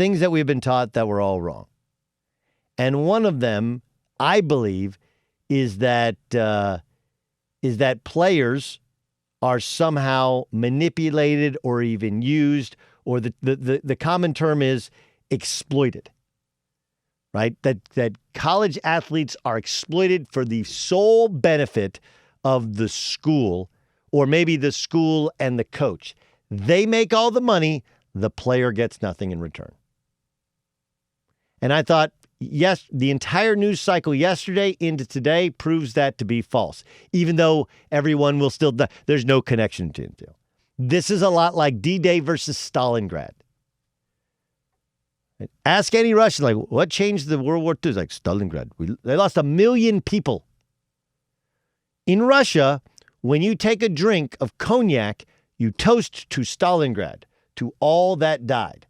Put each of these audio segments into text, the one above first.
things that we've been taught that were all wrong. And one of them, I believe, is that players are somehow manipulated or even used, or the common term is exploited, right? That college athletes are exploited for the sole benefit of the school, or maybe the school and the coach. They make all the money, the player gets nothing in return. And I thought, yes, the entire news cycle yesterday into today proves that to be false, even though everyone will still, there's no connection to it. This is a lot like D-Day versus Stalingrad. Ask any Russian, like, what changed the World War II? It's like, Stalingrad. They lost 1 million people. In Russia, when you take a drink of cognac, you toast to Stalingrad, to all that died.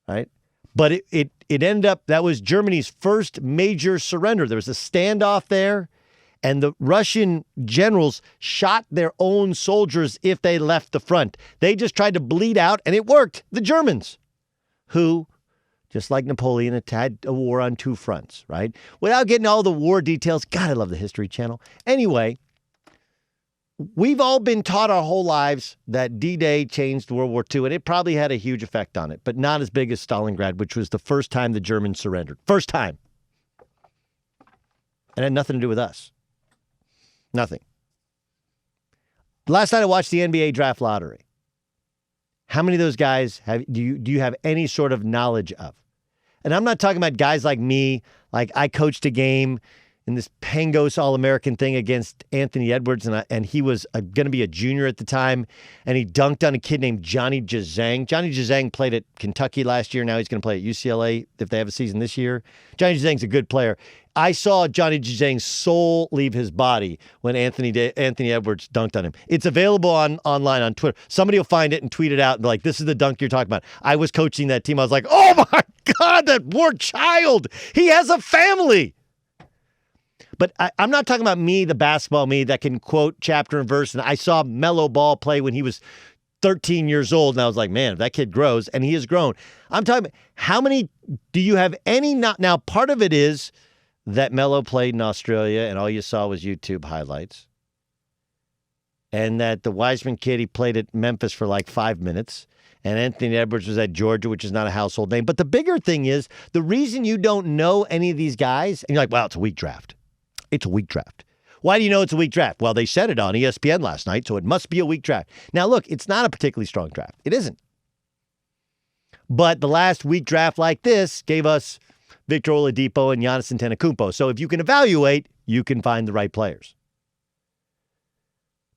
Right? But it ended up, that was Germany's first major surrender. There was a standoff there, and the Russian generals shot their own soldiers if they left the front. They just tried to bleed out, and it worked. The Germans, who, just like Napoleon, had a war on two fronts, right? Without getting all the war details, God, I love the History Channel. Anyway, we've all been taught our whole lives that D-Day changed World War II, and it probably had a huge effect on it, but not as big as Stalingrad, which was the first time the Germans surrendered. First time. It had nothing to do with us. Nothing. Last night I watched the NBA draft lottery. How many of those guys do you have any sort of knowledge of? And I'm not talking about guys like me, like I coached a game in this Pangos All-American thing against Anthony Edwards, and he was going to be a junior at the time, and he dunked on a kid named Johnny Jazang. Johnny Jazang played at Kentucky last year. Now he's going to play at UCLA if they have a season this year. Johnny Jazang's a good player. I saw Johnny Jazang's soul leave his body when Anthony Edwards dunked on him. It's available online on Twitter. Somebody will find it and tweet it out and be like, this is the dunk you're talking about. I was coaching that team. I was like, oh my God, that poor child. He has a family. But I'm not talking about me, the basketball me that can quote chapter and verse. And I saw Melo Ball play when he was 13 years old. And I was like, man, if that kid grows, and he has grown. I'm talking about how many do you have any? Now, part of it is that Melo played in Australia and all you saw was YouTube highlights. And that the Wiseman kid, he played at Memphis for like 5 minutes. And Anthony Edwards was at Georgia, which is not a household name. But the bigger thing is the reason you don't know any of these guys, and you're like, well, it's a weak draft. It's a weak draft. Why do you know it's a weak draft? Well, they said it on ESPN last night, so it must be a weak draft. Now, look, it's not a particularly strong draft. It isn't. But the last weak draft like this gave us Victor Oladipo and Giannis Antetokounmpo. So if you can evaluate, you can find the right players.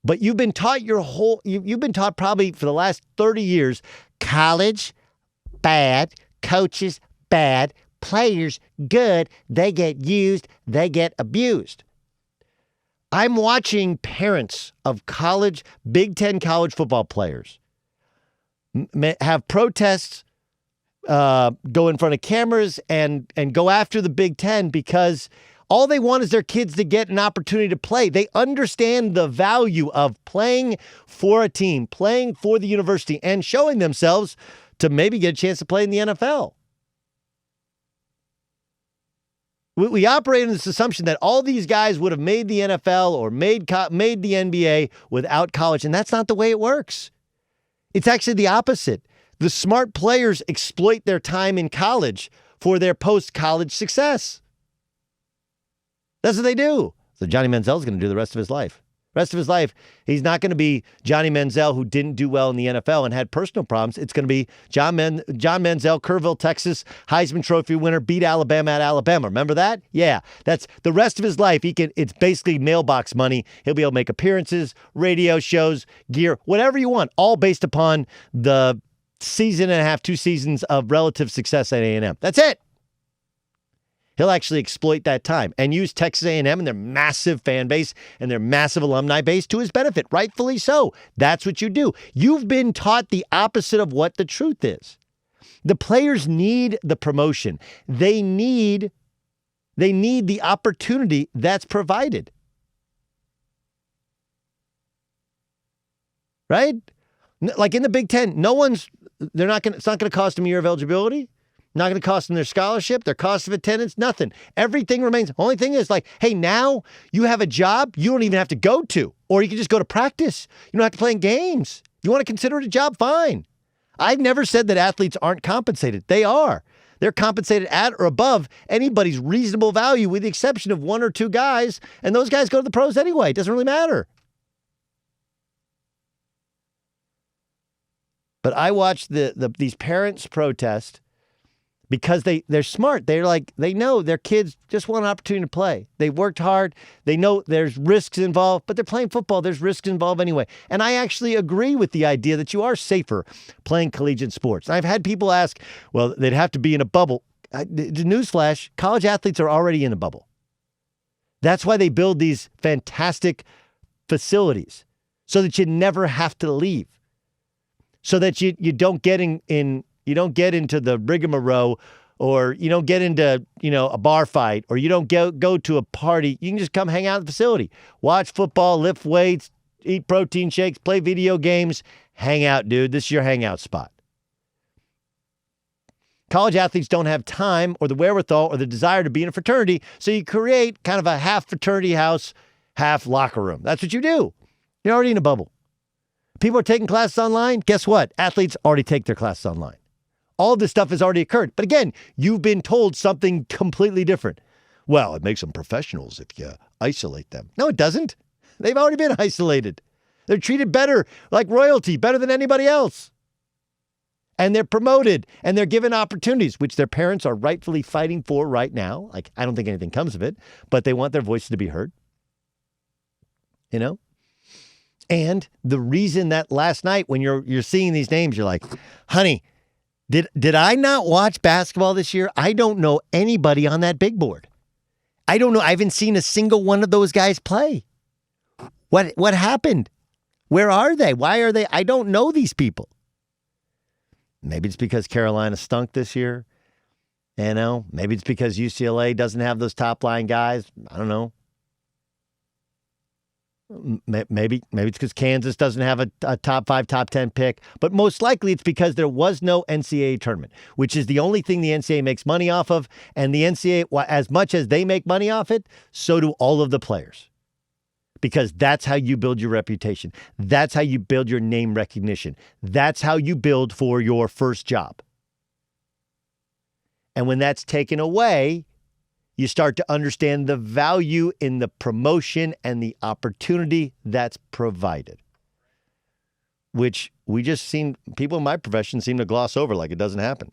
But you've been taught you've been taught probably for the last 30 years, college, bad, coaches, bad, players, good, they get used, they get abused. I'm watching parents of college, Big Ten college football players have protests, go in front of cameras and go after the Big Ten because all they want is their kids to get an opportunity to play. They understand the value of playing for a team, playing for the university, and showing themselves to maybe get a chance to play in the NFL. We operate on this assumption that all these guys would have made the NFL or made the NBA without college, and that's not the way it works. It's actually the opposite. The smart players exploit their time in college for their post-college success. That's what they do. So Johnny Manziel is going to do the rest of his life. Rest of his life, he's not going to be Johnny Manziel, who didn't do well in the NFL and had personal problems. It's going to be John Manziel, Kerrville, Texas, Heisman Trophy winner, beat Alabama at Alabama. Remember that? Yeah, that's the rest of his life. It's basically mailbox money. He'll be able to make appearances, radio shows, gear, whatever you want, all based upon the season and a half, 2 seasons of relative success at A&M. That's it. He'll actually exploit that time and use Texas A&M and their massive fan base and their massive alumni base to his benefit, rightfully so. That's what you do. You've been taught the opposite of what the truth is. The players need the promotion. They need the opportunity that's provided. Right? Like in the Big Ten, no one's it's not going to cost them a year of eligibility. Not going to cost them their scholarship, their cost of attendance, nothing. Everything remains. Only thing is like, hey, now you have a job you don't even have to go to, or you can just go to practice. You don't have to play in games. You want to consider it a job? Fine. I've never said that athletes aren't compensated. They are. They're compensated at or above anybody's reasonable value with the exception of one or two guys, and those guys go to the pros anyway. It doesn't really matter. But I watched these parents protest because they're smart. They're like, they know their kids just want an opportunity to play. They worked hard. They know there's risks involved, but they're playing football. There's risks involved anyway. And I actually agree with the idea that you are safer playing collegiate sports. I've had people ask, well, they'd have to be in a bubble. The newsflash, college athletes are already in a bubble. That's why they build these fantastic facilities so that you never have to leave. So that you don't get you don't get into the rigmarole, or you don't get into, a bar fight, or you don't go to a party. You can just come hang out at the facility, watch football, lift weights, eat protein shakes, play video games, hang out, dude. This is your hangout spot. College athletes don't have time or the wherewithal or the desire to be in a fraternity, so you create kind of a half fraternity house, half locker room. That's what you do. You're already in a bubble. People are taking classes online. Guess what? Athletes already take their classes online. All of this stuff has already occurred. But again, you've been told something completely different. Well, it makes them professionals if you isolate them. No, it doesn't. They've already been isolated. They're treated better, like royalty, better than anybody else. And they're promoted and they're given opportunities, which their parents are rightfully fighting for right now. Like, I don't think anything comes of it, but they want their voices to be heard. And the reason that last night when you're seeing these names, you're like, honey, did I not watch basketball this year? I don't know anybody on that big board. I don't know. I haven't seen a single one of those guys play. What happened? Where are they? Why are they? I don't know these people. Maybe it's because Carolina stunk this year. Maybe it's because UCLA doesn't have those top line guys. I don't know. Maybe it's because Kansas doesn't have a top 5, top 10 pick. But most likely it's because there was no NCAA tournament, which is the only thing the NCAA makes money off of. And the NCAA, as much as they make money off it, so do all of the players. Because that's how you build your reputation. That's how you build your name recognition. That's how you build for your first job. And when that's taken away, you start to understand the value in the promotion and the opportunity that's provided, which we just seen people in my profession seem to gloss over like it doesn't happen.